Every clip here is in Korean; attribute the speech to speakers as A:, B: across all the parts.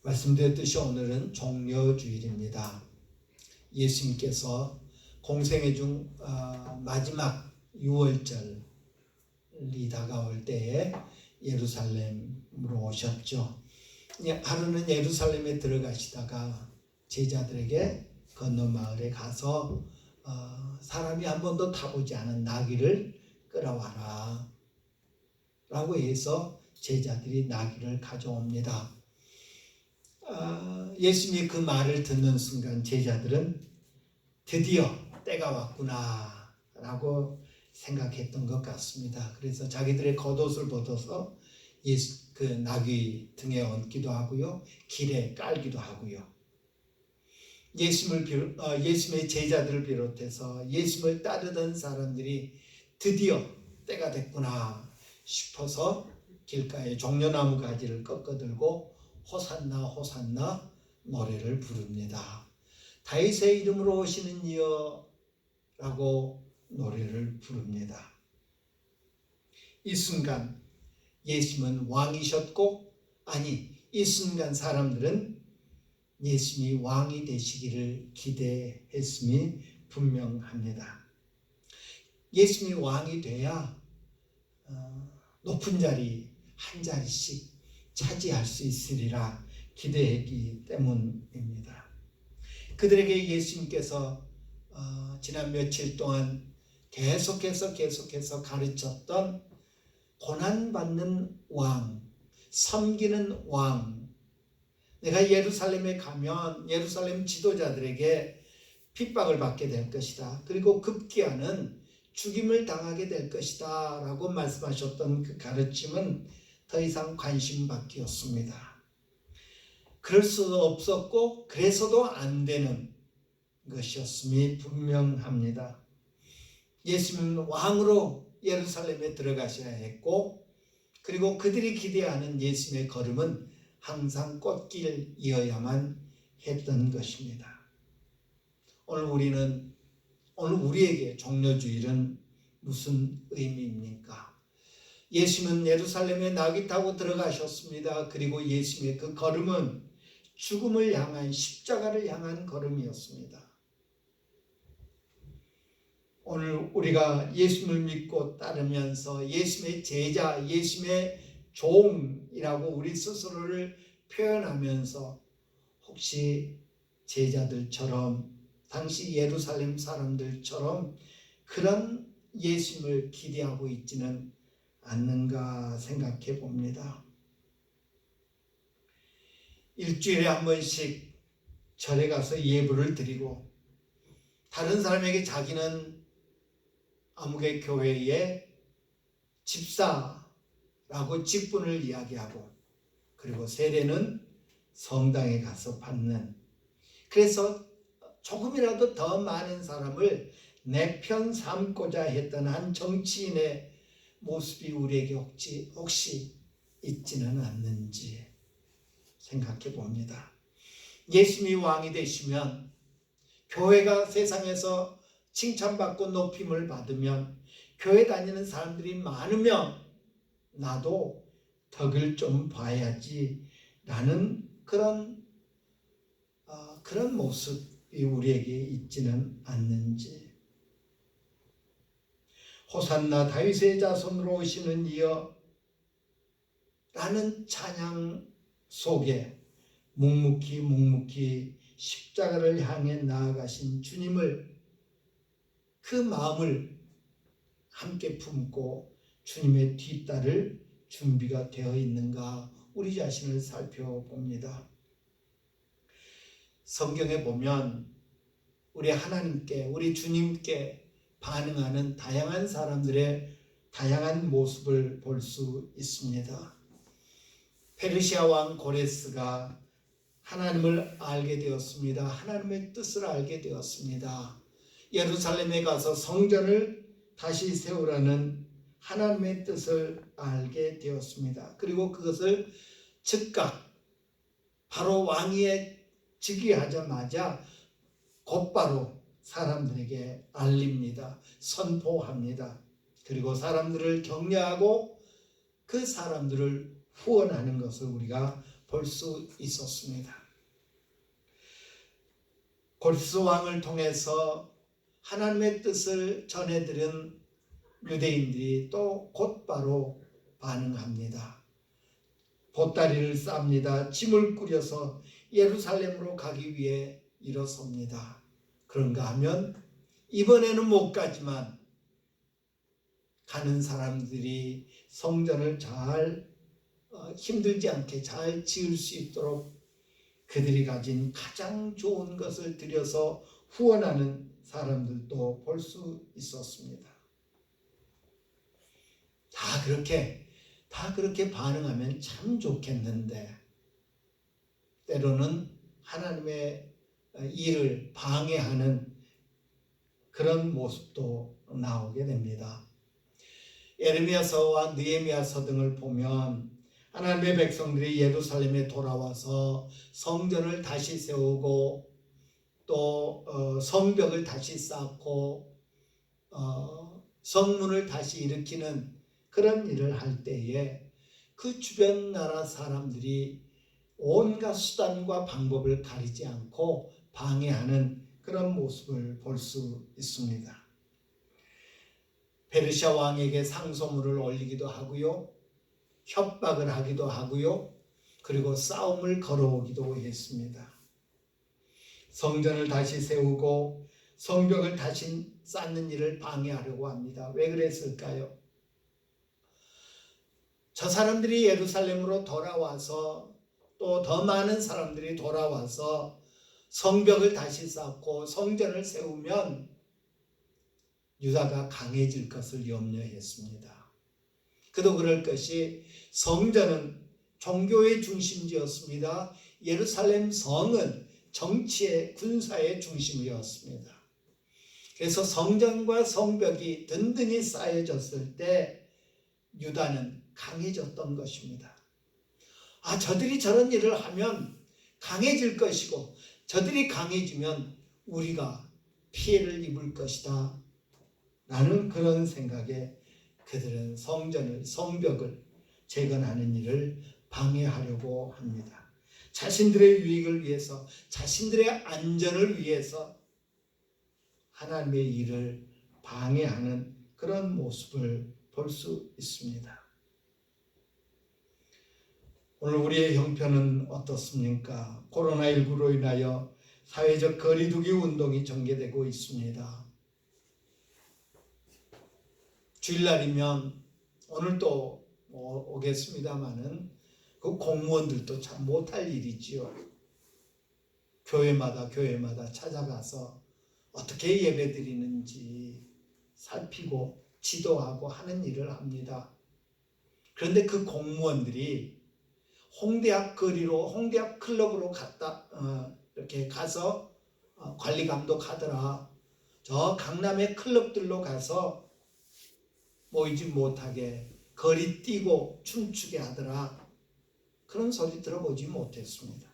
A: 말씀드렸듯이 오늘은 종려주일입니다. 예수님께서 공생애 중 마지막 유월절이 다가올 때에 예루살렘으로 오셨죠. 하루는 예루살렘에 들어가시다가 제자들에게 건너 마을에 가서 사람이 한 번도 타보지 않은 나귀를 끌어와라 라고 해서 제자들이 나귀를 가져옵니다. 예수님이 그 말을 듣는 순간 제자들은 드디어 때가 왔구나 라고 생각했던 것 같습니다. 그래서 자기들의 겉옷을 벗어서 그 나귀 등에 얹기도 하고요, 길에 깔기도 하고요. 예수님의 제자들을 비롯해서 예수님을 따르던 사람들이 드디어 때가 됐구나 싶어서 길가에 종려나무 가지를 꺾어들고 호산나 호산나 노래를 부릅니다. 다윗의 이름으로 오시는 이여 라고 노래를 부릅니다. 이 순간 예수님은 왕이셨고, 이 순간 사람들은 예수님이 왕이 되시기를 기대했음이 분명합니다. 예수님이 왕이 돼야 높은 자리 한 자리씩 차지할 수 있으리라 기대했기 때문입니다. 그들에게 예수님께서 지난 며칠 동안 계속해서 가르쳤던 고난받는 왕, 섬기는 왕, 내가 예루살렘에 가면 예루살렘 지도자들에게 핍박을 받게 될 것이다. 그리고 급기야는 죽임을 당하게 될 것이다 라고 말씀하셨던 그 가르침은 더 이상 관심 밖이었습니다. 그럴 수 없었고 그래서도 안 되는 것이었음이 분명합니다. 예수님은 왕으로 예루살렘에 들어가셔야 했고, 그리고 그들이 기대하는 예수님의 걸음은 항상 꽃길이어야만 했던 것입니다. 오늘 우리에게 종려주일은 무슨 의미입니까? 예수님은 예루살렘에 나귀 타고 들어가셨습니다. 그리고 예수님의 그 걸음은 죽음을 향한, 십자가를 향한 걸음이었습니다. 오늘 우리가 예수님을 믿고 따르면서 예수님의 제자, 예수님의 종이라고 우리 스스로를 표현하면서 혹시 제자들처럼, 당시 예루살렘 사람들처럼 그런 예수님을 기대하고 있지는 않는가 생각해 봅니다. 일주일에 한 번씩 절에 가서 예불을 드리고, 다른 사람에게 자기는 아무개 교회의 집사라고 직분을 이야기하고, 그리고 세례는 성당에 가서 받는, 그래서 조금이라도 더 많은 사람을 내 편 삼고자 했던 한 정치인의 모습이 우리에게 혹시 있지는 않는지 생각해 봅니다. 예수님이 왕이 되시면, 교회가 세상에서 칭찬받고 높임을 받으면, 교회 다니는 사람들이 많으면 나도 덕을 좀 봐야지 라는 그런 모습이 우리에게 있지는 않는지. 호산나 다윗의 자손으로 오시는 이여 라는 찬양 속에 묵묵히 십자가를 향해 나아가신 주님을, 그 마음을 함께 품고 주님의 뒤따를 준비가 되어 있는가, 우리 자신을 살펴봅니다. 성경에 보면 우리 하나님께, 우리 주님께 반응하는 다양한 사람들의 다양한 모습을 볼 수 있습니다. 페르시아 왕 고레스가 하나님을 알게 되었습니다. 하나님의 뜻을 알게 되었습니다. 예루살렘에 가서 성전을 다시 세우라는 하나님의 뜻을 알게 되었습니다. 그리고 그것을 즉각 바로 왕위에 즉위하자마자 곧바로 사람들에게 알립니다. 선포합니다. 그리고 사람들을 격려하고 그 사람들을 후원하는 것을 우리가 볼 수 있었습니다. 고르스 왕을 통해서 하나님의 뜻을 전해들은 유대인들이 또 곧바로 반응합니다. 보따리를 쌉니다. 짐을 꾸려서 예루살렘으로 가기 위해 일어섭니다. 그런가 하면 이번에는 못 가지만 가는 사람들이 성전을 잘 힘들지 않게 잘 지을 수 있도록 그들이 가진 가장 좋은 것을 들여서 후원하는 사람들도 볼 수 있었습니다. 다 그렇게 반응하면 참 좋겠는데 때로는 하나님의 일을 방해하는 그런 모습도 나오게 됩니다. 에레미야서와 느헤미야서 등을 보면 하나님의 백성들이 예루살렘에 돌아와서 성전을 다시 세우고 또 성벽을 다시 쌓고 성문을 다시 일으키는 그런 일을 할 때에 그 주변 나라 사람들이 온갖 수단과 방법을 가리지 않고 방해하는 그런 모습을 볼 수 있습니다. 페르시아 왕에게 상소문을 올리기도 하고요. 협박을 하기도 하고요. 그리고 싸움을 걸어오기도 했습니다. 성전을 다시 세우고 성벽을 다시 쌓는 일을 방해하려고 합니다. 왜 그랬을까요? 저 사람들이 예루살렘으로 돌아와서 또 더 많은 사람들이 돌아와서 성벽을 다시 쌓고 성전을 세우면 유다가 강해질 것을 염려했습니다. 그도 그럴 것이 성전은 종교의 중심지였습니다. 예루살렘 성은 정치의 군사의 중심이었습니다. 그래서 성전과 성벽이 든든히 쌓여졌을 때 유다는 강해졌던 것입니다. 저들이 저런 일을 하면 강해질 것이고 저들이 강해지면 우리가 피해를 입을 것이다 라는 그런 생각에 그들은 성벽을 재건하는 일을 방해하려고 합니다. 자신들의 유익을 위해서, 자신들의 안전을 위해서 하나님의 일을 방해하는 그런 모습을 볼 수 있습니다. 오늘 우리의 형편은 어떻습니까? 코로나19로 인하여 사회적 거리두기 운동이 전개되고 있습니다. 주일날이면 오늘 또 오겠습니다마는 그 공무원들도 참 못할 일이지요. 교회마다 찾아가서 어떻게 예배드리는지 살피고 지도하고 하는 일을 합니다. 그런데 그 공무원들이 홍대 앞 거리로, 홍대 앞 클럽으로 이렇게 가서 관리 감독하더라. 저 강남의 클럽들로 가서 모이지 못하게 거리 뛰고 춤추게 하더라. 그런 소리 들어보지 못했습니다.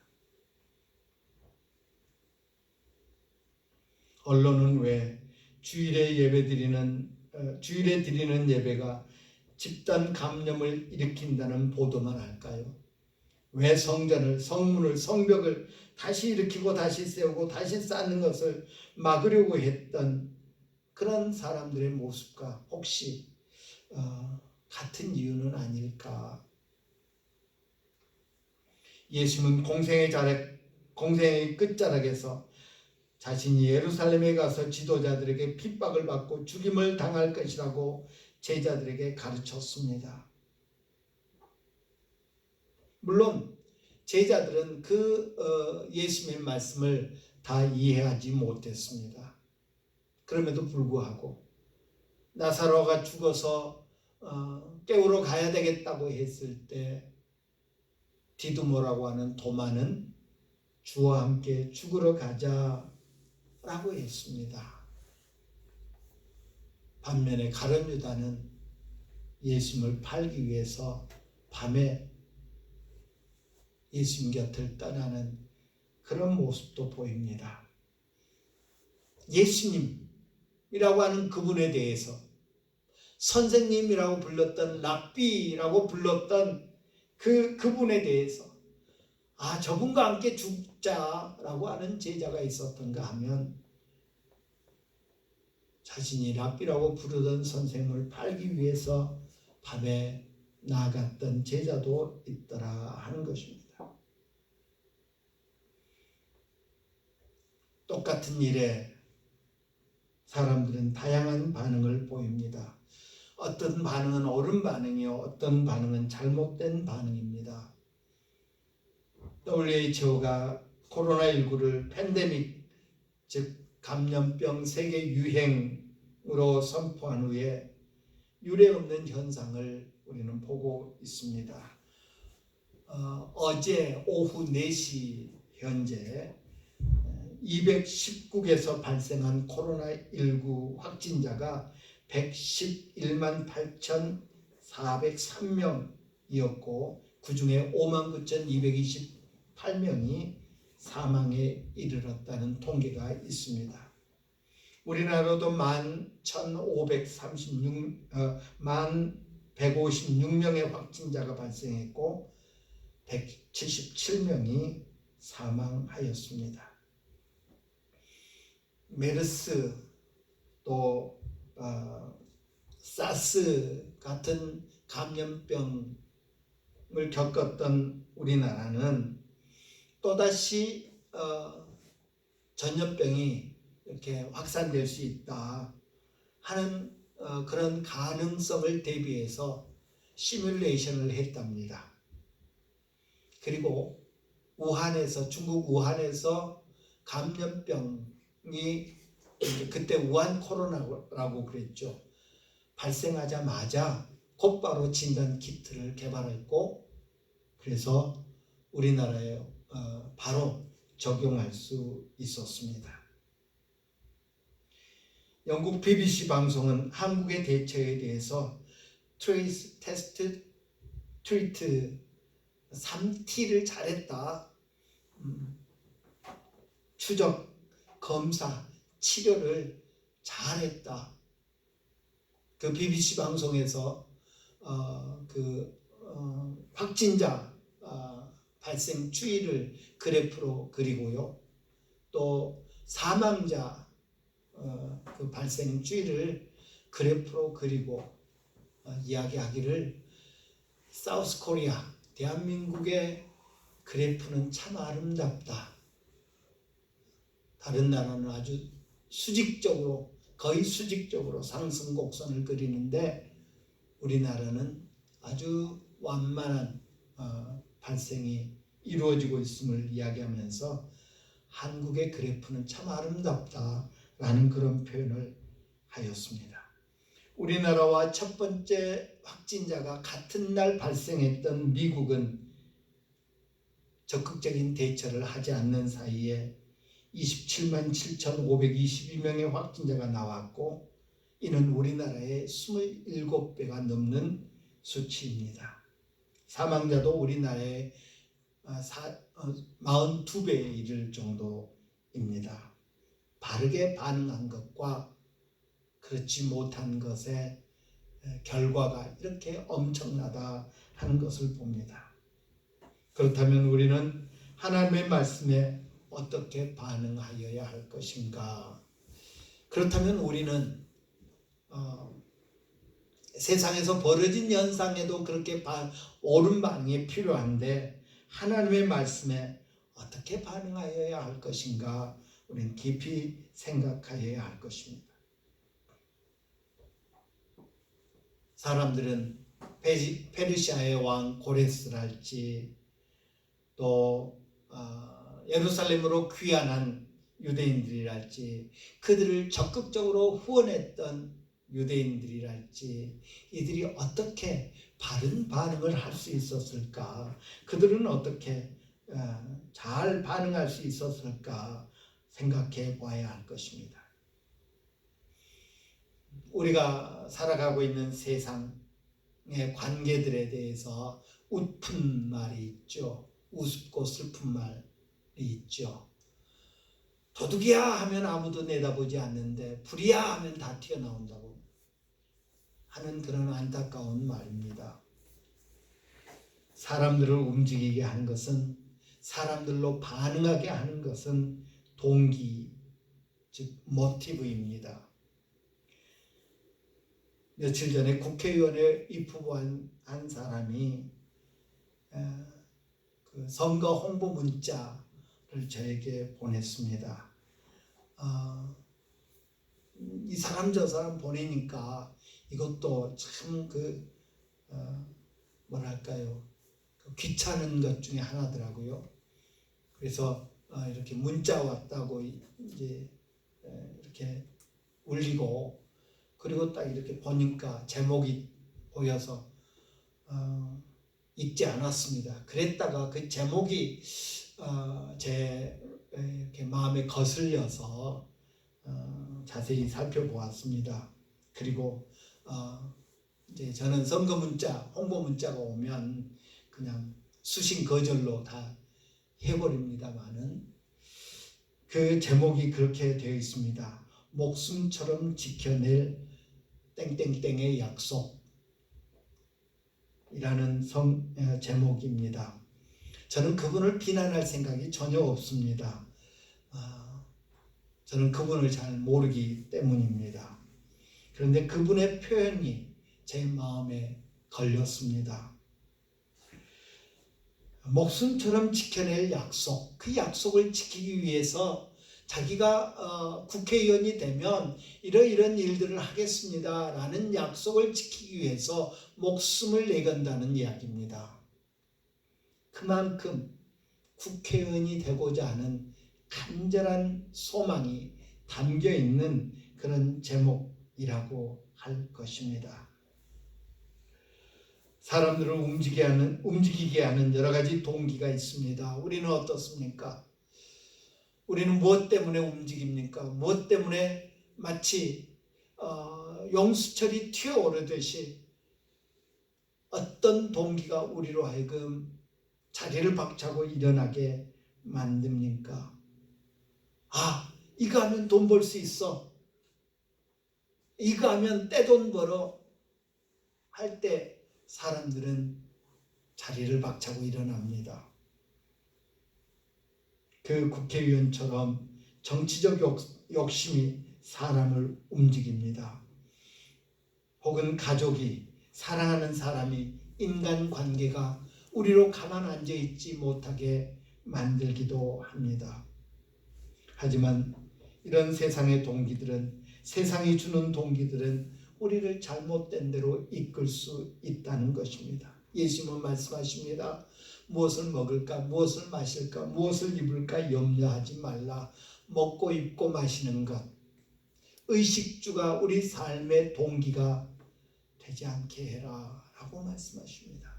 A: 언론은 왜 주일에 드리는 예배가 집단 감염을 일으킨다는 보도만 할까요? 왜 성문을, 성벽을 다시 일으키고 다시 세우고 다시 쌓는 것을 막으려고 했던 그런 사람들의 모습과 혹시 같은 이유는 아닐까? 예수는 공생의 끝자락에서 자신이 예루살렘에 가서 지도자들에게 핍박을 받고 죽임을 당할 것이라고 제자들에게 가르쳤습니다. 물론 제자들은 예수님의 말씀을 다 이해하지 못했습니다. 그럼에도 불구하고 나사로가 죽어서 깨우러 가야 되겠다고 했을 때 디두모라고 하는 도마는 주와 함께 죽으러 가자라고 했습니다. 반면에 가룟 유다는 예수님을 팔기 위해서 밤에 예수님 곁을 떠나는 그런 모습도 보입니다. 예수님이라고 하는 그분에 대해서 선생님이라고 불렀던 랍비라고 불렀던 그분에 대해서 저분과 함께 죽자라고 하는 제자가 있었던가 하면 자신이 랍비라고 부르던 선생님을 팔기 위해서 밤에 나갔던 제자도 있더라 하는 것입니다. 똑같은 일에 사람들은 다양한 반응을 보입니다. 어떤 반응은 옳은 반응이요, 어떤 반응은 잘못된 반응입니다. WHO가 코로나19를 팬데믹, 즉 감염병 세계 유행으로 선포한 후에 유례없는 현상을 우리는 보고 있습니다. 어제 오후 4시 현재 210국에서 발생한 코로나19 확진자가 111만 8,403명이었고 그 중에 59,228명이 사망에 이르렀다는 통계가 있습니다. 우리나라도 156명의 확진자가 발생했고 177명이 사망하였습니다. 메르스 또 사스 같은 감염병을 겪었던 우리나라는 또다시 전염병이 이렇게 확산될 수 있다 하는 그런 가능성을 대비해서 시뮬레이션을 했답니다. 그리고 중국 우한에서 감염병이 그때 우한 코로나라고 그랬죠. 발생하자마자 곧바로 진단 키트를 개발했고 그래서 우리나라에 바로 적용할 수 있었습니다. 영국 BBC 방송은 한국의 대처에 대해서 트레이스, 테스트, 트리트 3T를 잘했다. 추적, 검사, 치료를 잘했다. 그 BBC 방송에서 확진자 발생 추이를 그래프로 그리고요. 또 사망자 그 발생 추이를 그래프로 그리고 이야기하기를 사우스 코리아, 대한민국의 그래프는 참 아름답다. 다른 나라는 아주 수직적으로 거의 수직적으로 상승 곡선을 그리는데 우리나라는 아주 완만한 발생이 이루어지고 있음을 이야기하면서 한국의 그래프는 참 아름답다라는 그런 표현을 하였습니다. 우리나라와 첫 번째 확진자가 같은 날 발생했던 미국은 적극적인 대처를 하지 않는 사이에 27만 7,522명의 확진자가 나왔고 이는 우리나라의 27배가 넘는 수치입니다. 사망자도 우리나라의 42배에 이를 정도입니다. 바르게 반응한 것과 그렇지 못한 것의 결과가 이렇게 엄청나다 하는 것을 봅니다. 그렇다면 우리는 하나님의 말씀에 어떻게 반응하여야 할 것인가? 그렇다면 우리는 세상에서 벌어진 현상에도 그렇게 옳은 반응이 필요한데 하나님의 말씀에 어떻게 반응하여야 할 것인가? 우리는 깊이 생각하여야 할 것입니다. 사람들은 페르시아의 왕 고레스랄지 또 예루살렘으로 귀환한 유대인들이랄지 그들을 적극적으로 후원했던 유대인들이랄지 이들이 어떻게 바른 반응을 할 수 있었을까? 그들은 어떻게 잘 반응할 수 있었을까 생각해 봐야 할 것입니다. 우리가 살아가고 있는 세상의 관계들에 대해서 웃픈 말이 있죠. 우습고 슬픈 말이 있죠. 도둑이야 하면 아무도 내다보지 않는데 불이야 하면 다 튀어나온다고 하는 그런 안타까운 말입니다. 사람들을 움직이게 하는 것은 사람들로 반응하게 하는 것은 동기, 즉 모티브입니다. 며칠 전에 국회의원에 입후보한 사람이 그 선거 홍보 문자를 저에게 보냈습니다. 이 사람 저 사람 보내니까 이것도 참 뭐랄까요, 귀찮은 것 중에 하나더라고요. 그래서 이렇게 문자 왔다고 이제 이렇게 울리고, 그리고 딱 이렇게 보니까 제목이 보여서 읽지 않았습니다. 그랬다가 그 제목이 제 이렇게 마음에 거슬려서 자세히 살펴보았습니다. 그리고 이제 저는 선거 문자, 홍보 문자가 오면 그냥 수신 거절로 다 해버립니다만은, 그 제목이 그렇게 되어 있습니다. 목숨처럼 지켜낼 땡땡땡의 약속 이라는 제목입니다. 저는 그분을 비난할 생각이 전혀 없습니다. 저는 그분을 잘 모르기 때문입니다. 그런데 그분의 표현이 제 마음에 걸렸습니다. 목숨처럼 지켜낼 약속, 그 약속을 지키기 위해서 자기가 국회의원이 되면 이런 일들을 하겠습니다 라는 약속을 지키기 위해서 목숨을 내건다는 이야기입니다. 그만큼 국회의원이 되고자 하는 간절한 소망이 담겨있는 그런 제목이라고 할 것입니다. 사람들을 움직이게 하는 여러 가지 동기가 있습니다. 우리는 어떻습니까? 우리는 무엇 때문에 움직입니까? 무엇 때문에 마치 용수철이 튀어오르듯이 어떤 동기가 우리로 하여금 자리를 박차고 일어나게 만듭니까? 이거 하면 돈 벌 수 있어. 이거 하면 떼돈 벌어. 할 때 사람들은 자리를 박차고 일어납니다. 그 국회의원처럼 정치적 욕심이 사람을 움직입니다. 혹은 가족이, 사랑하는 사람이, 인간관계가 우리로 가만 앉아있지 못하게 만들기도 합니다. 하지만 이런 세상의 동기들은, 세상이 주는 동기들은 우리를 잘못된 대로 이끌 수 있다는 것입니다. 예수님은 말씀하십니다. 무엇을 먹을까, 무엇을 마실까, 무엇을 입을까 염려하지 말라. 먹고 입고 마시는 것, 의식주가 우리 삶의 동기가 되지 않게 해라 라고 말씀하십니다.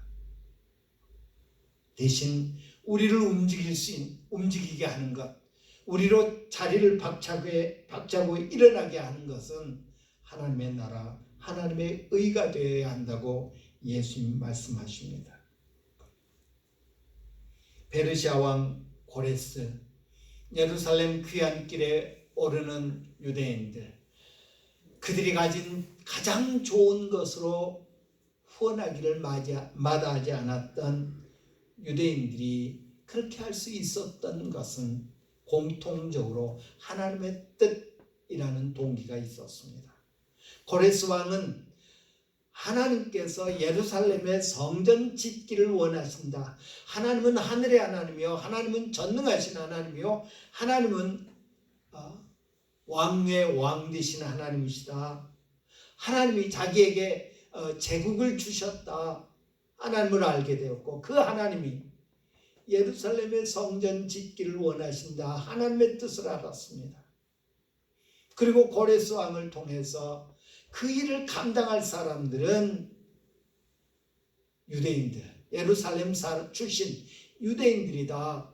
A: 대신 우리를 움직이게 하는 것, 우리로 자리를 박차고 일어나게 하는 것은 하나님의 나라, 하나님의 의가 되어야 한다고 예수님 말씀하십니다. 페르시아 왕 고레스, 예루살렘 귀환길에 오르는 유대인들, 그들이 가진 가장 좋은 것으로 후원하기를 마다하지 않았던 유대인들이 그렇게 할 수 있었던 것은 공통적으로 하나님의 뜻이라는 동기가 있었습니다. 고레스 왕은 하나님께서 예루살렘의 성전 짓기를 원하신다. 하나님은 하늘의 하나님이요, 하나님은 전능하신 하나님이요, 하나님은 왕의 왕 되신 하나님이시다. 하나님이 자기에게 제국을 주셨다. 하나님을 알게 되었고, 그 하나님이 예루살렘의 성전 짓기를 원하신다. 하나님의 뜻을 알았습니다. 그리고 고레스 왕을 통해서 그 일을 감당할 사람들은 유대인들, 예루살렘 출신 유대인들이다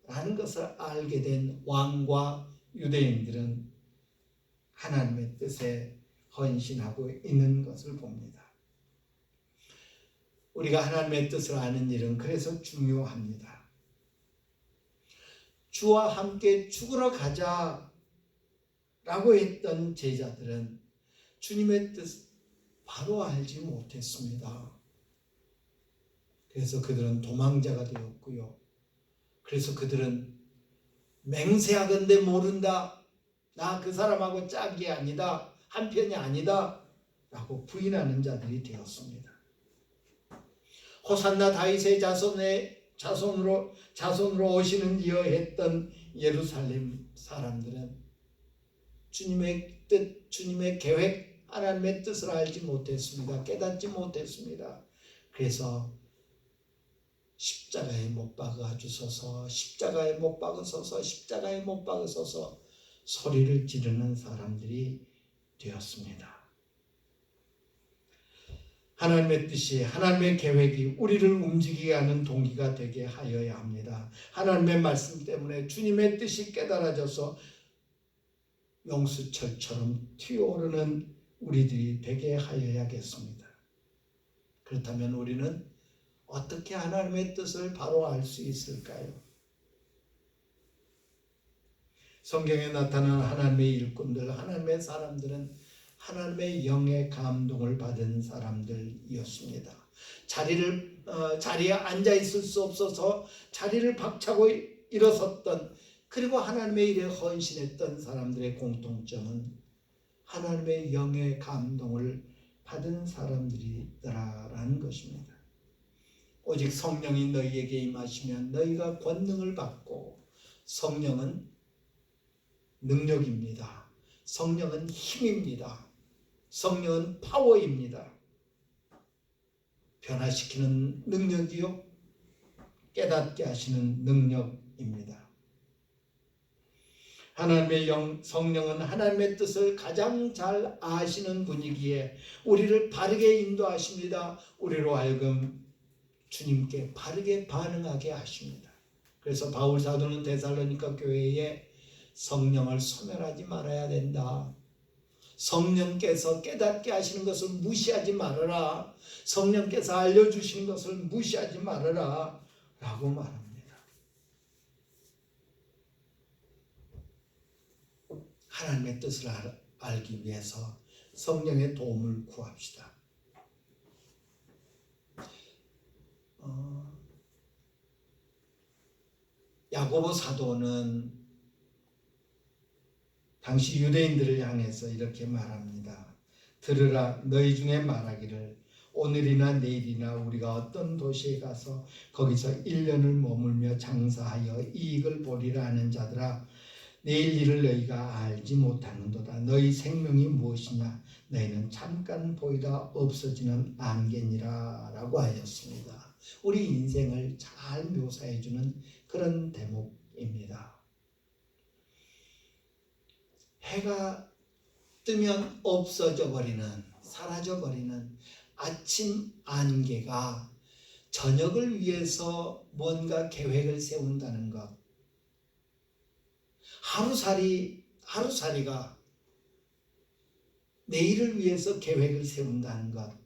A: 라는 것을 알게 된 왕과 유대인들은 하나님의 뜻에 헌신하고 있는 것을 봅니다. 우리가 하나님의 뜻을 아는 일은 그래서 중요합니다. 주와 함께 죽으러 가자 라고 했던 제자들은 주님의 뜻 바로 알지 못했습니다. 그래서 그들은 도망자가 되었고요. 그래서 그들은 맹세하건대 모른다. 나 그 사람하고 짝이 아니다. 한편이 아니다. 라고 부인하는 자들이 되었습니다. 호산나 다윗의 자손으로 오시는 이여 했던 예루살렘 사람들은 주님의 뜻, 주님의 계획, 하나님의 뜻을 알지 못했습니다. 깨닫지 못했습니다. 그래서 십자가에 못 박아 주소서, 십자가에 못 박으소서, 십자가에 못 박으소서 소리를 지르는 사람들이 되었습니다. 하나님의 뜻이, 하나님의 계획이 우리를 움직이게 하는 동기가 되게 하여야 합니다. 하나님의 말씀 때문에 주님의 뜻이 깨달아져서 용수철처럼 튀어오르는 우리들이 되게 하여야겠습니다. 그렇다면 우리는 어떻게 하나님의 뜻을 바로 알 수 있을까요? 성경에 나타난 하나님의 일꾼들, 하나님의 사람들은 하나님의 영의 감동을 받은 사람들이었습니다. 자리에 앉아 있을 수 없어서 자리를 박차고 일어섰던, 그리고 하나님의 일에 헌신했던 사람들의 공통점은 하나님의 영의 감동을 받은 사람들이더라라는 것입니다. 오직 성령이 너희에게 임하시면 너희가 권능을 받고, 성령은 능력입니다. 성령은 힘입니다. 성령은 파워입니다. 변화시키는 능력이요, 깨닫게 하시는 능력입니다. 하나님의 성령은 하나님의 뜻을 가장 잘 아시는 분이기에 우리를 바르게 인도하십니다. 우리로 하여금 주님께 바르게 반응하게 하십니다. 그래서 바울 사도는 데살로니가 교회에 성령을 소멸하지 말아야 된다. 성령께서 깨닫게 하시는 것을 무시하지 말아라. 성령께서 알려주시는 것을 무시하지 말아라 라고 말합니다. 하나님의 뜻을 알기 위해서 성령의 도움을 구합시다. 야고보 사도는 당시 유대인들을 향해서 이렇게 말합니다. 들으라, 너희 중에 말하기를 오늘이나 내일이나 우리가 어떤 도시에 가서 거기서 1년을 머물며 장사하여 이익을 보리라 하는 자들아, 내일 일을 너희가 알지 못하는도다. 너희 생명이 무엇이냐? 너희는 잠깐 보이다 없어지는 안개니라 라고 하였습니다. 우리 인생을 잘 묘사해주는 그런 대목입니다. 해가 뜨면 없어져 버리는, 사라져 버리는 아침 안개가 저녁을 위해서 뭔가 계획을 세운다는 것, 하루살이가 내일을 위해서 계획을 세운다는 것,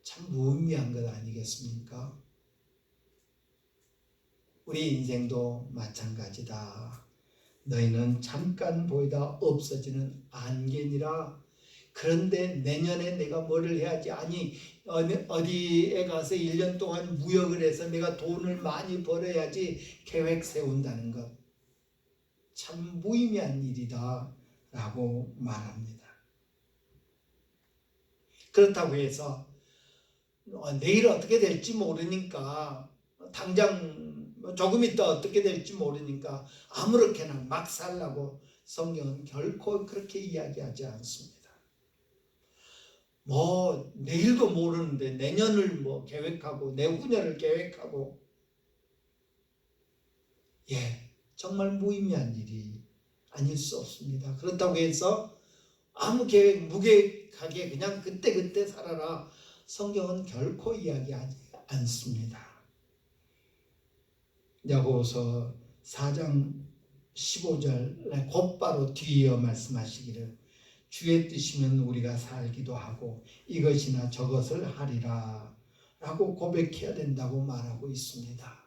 A: 참 무의미한 것 아니겠습니까? 우리 인생도 마찬가지다. 너희는 잠깐 보이다 없어지는 안개니라. 그런데 내년에 내가 뭐를 해야지, 아니 어디에 가서 1년 동안 무역을 해서 내가 돈을 많이 벌어야지 계획 세운다는 것, 참 무의미한 일이다 라고 말합니다. 그렇다고 해서 내일 어떻게 될지 모르니까, 당장 조금 있다 어떻게 될지 모르니까 아무렇게나 막 살라고 성경은 결코 그렇게 이야기하지 않습니다. 내일도 모르는데 내년을 계획하고 내후년을 계획하고, 정말 무의미한 일이 아닐 수 없습니다. 그렇다고 해서 아무 계획 무계획하게 그냥 그때그때 살아라, 성경은 결코 이야기하지 않습니다. 야고보서 4장 15절에 곧바로 뒤이어 말씀하시기를 주의 뜻이면 우리가 살기도 하고 이것이나 저것을 하리라 라고 고백해야 된다고 말하고 있습니다.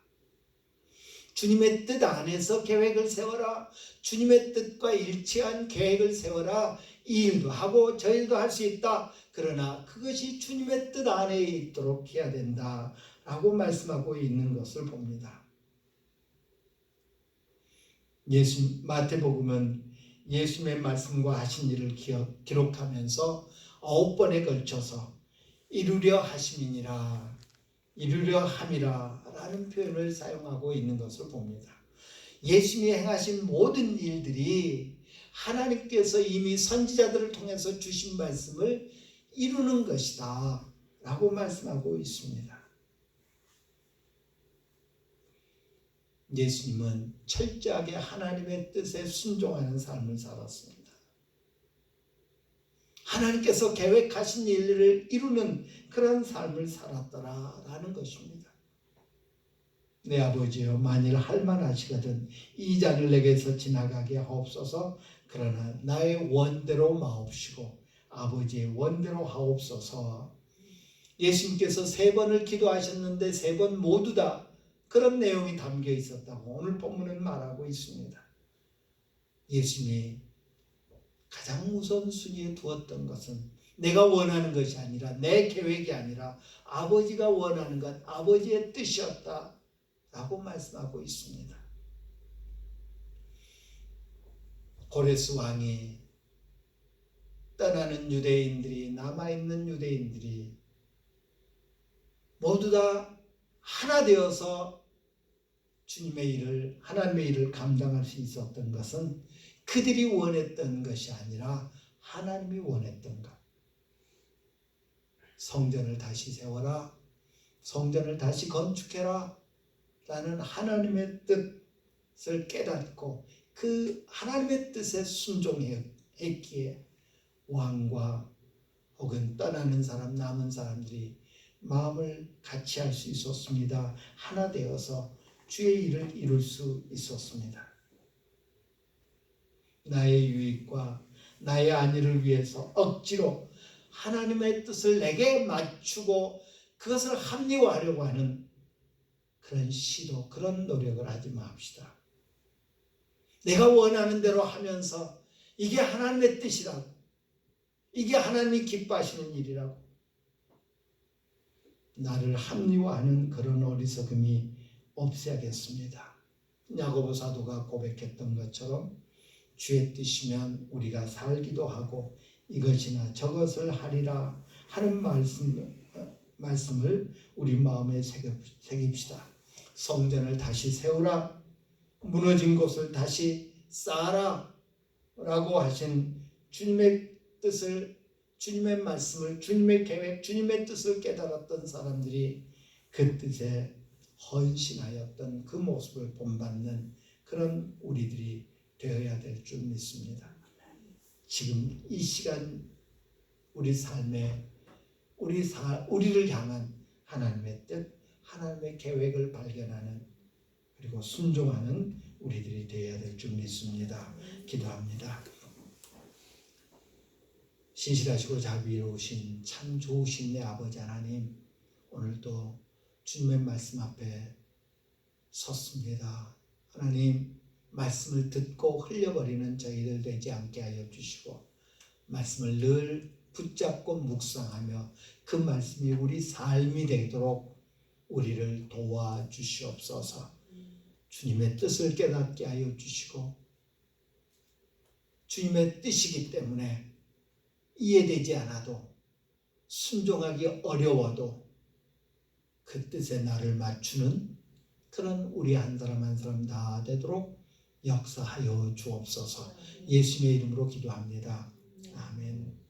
A: 주님의 뜻 안에서 계획을 세워라. 주님의 뜻과 일치한 계획을 세워라. 이 일도 하고 저 일도 할 수 있다. 그러나 그것이 주님의 뜻 안에 있도록 해야 된다 라고 말씀하고 있는 것을 봅니다. 마태복음은 예수님의 말씀과 하신 일을 기록하면서 9번에 걸쳐서 이루려 하심이니라, 이루려 함이라 라는 표현을 사용하고 있는 것을 봅니다. 예수님이 행하신 모든 일들이 하나님께서 이미 선지자들을 통해서 주신 말씀을 이루는 것이다 라고 말씀하고 있습니다. 예수님은 철저하게 하나님의 뜻에 순종하는 삶을 살았습니다. 하나님께서 계획하신 일을 이루는 그런 삶을 살았더라라는 것입니다. 내 아버지여, 만일 할만하시거든 이 잔을 내게서 지나가게 하옵소서. 그러나 나의 원대로 마옵시고 아버지의 원대로 하옵소서. 예수님께서 3번을 기도하셨는데 3번 모두 다 그런 내용이 담겨 있었다고 오늘 본문은 말하고 있습니다. 예수님이 가장 우선순위에 두었던 것은 내가 원하는 것이 아니라, 내 계획이 아니라 아버지가 원하는 것, 아버지의 뜻이었다 라고 말씀하고 있습니다. 고레스 왕이 떠나는 유대인들이, 남아있는 유대인들이 모두 다 하나 되어서 주님의 일을, 하나님의 일을 감당할 수 있었던 것은 그들이 원했던 것이 아니라 하나님이 원했던 것. 성전을 다시 세워라, 성전을 다시 건축해라 라는 하나님의 뜻을 깨닫고 그 하나님의 뜻에 순종했기에 왕과 혹은 떠나는 사람, 남은 사람들이 마음을 같이 할 수 있었습니다. 하나 되어서 주의 일을 이룰 수 있었습니다. 나의 유익과 나의 안위를 위해서 억지로 하나님의 뜻을 내게 맞추고 그것을 합리화하려고 하는 그런 시도, 그런 노력을 하지 맙시다. 내가 원하는 대로 하면서 이게 하나님의 뜻이라고, 이게 하나님이 기뻐하시는 일이라고 나를 합리화하는 그런 어리석음이 없애야겠습니다. 야고보 사도가 고백했던 것처럼 주의 뜻이면 우리가 살기도 하고 이것이나 저것을 하리라 하는 말씀을 우리 마음에 새깁시다. 성전을 다시 세우라, 무너진 곳을 다시 쌓아라 라고 하신 주님의 뜻을, 주님의 말씀을, 주님의 계획, 주님의 뜻을 깨달았던 사람들이 그 뜻에 헌신하였던 그 모습을 본받는 그런 우리들이 되어야 될 줄 믿습니다. 지금 이 시간 우리 삶에 우리를 향한 하나님의 뜻, 하나님의 계획을 발견하는 그리고 순종하는 우리들이 되어야 될 줄 믿습니다. 기도합니다. 신실하시고 자비로우신 참 좋으신 내 아버지 하나님, 오늘도 주님의 말씀 앞에 섰습니다. 하나님, 말씀을 듣고 흘려버리는 저희들 되지 않게 하여 주시고 말씀을 늘 붙잡고 묵상하며 그 말씀이 우리 삶이 되도록 우리를 도와주시옵소서. 주님의 뜻을 깨닫게 하여 주시고 주님의 뜻이기 때문에 이해되지 않아도, 순종하기 어려워도 그 뜻에 나를 맞추는 그런 우리 한 사람 한 사람 다 되도록 역사하여 주옵소서. 예수님의 이름으로 기도합니다. 아멘.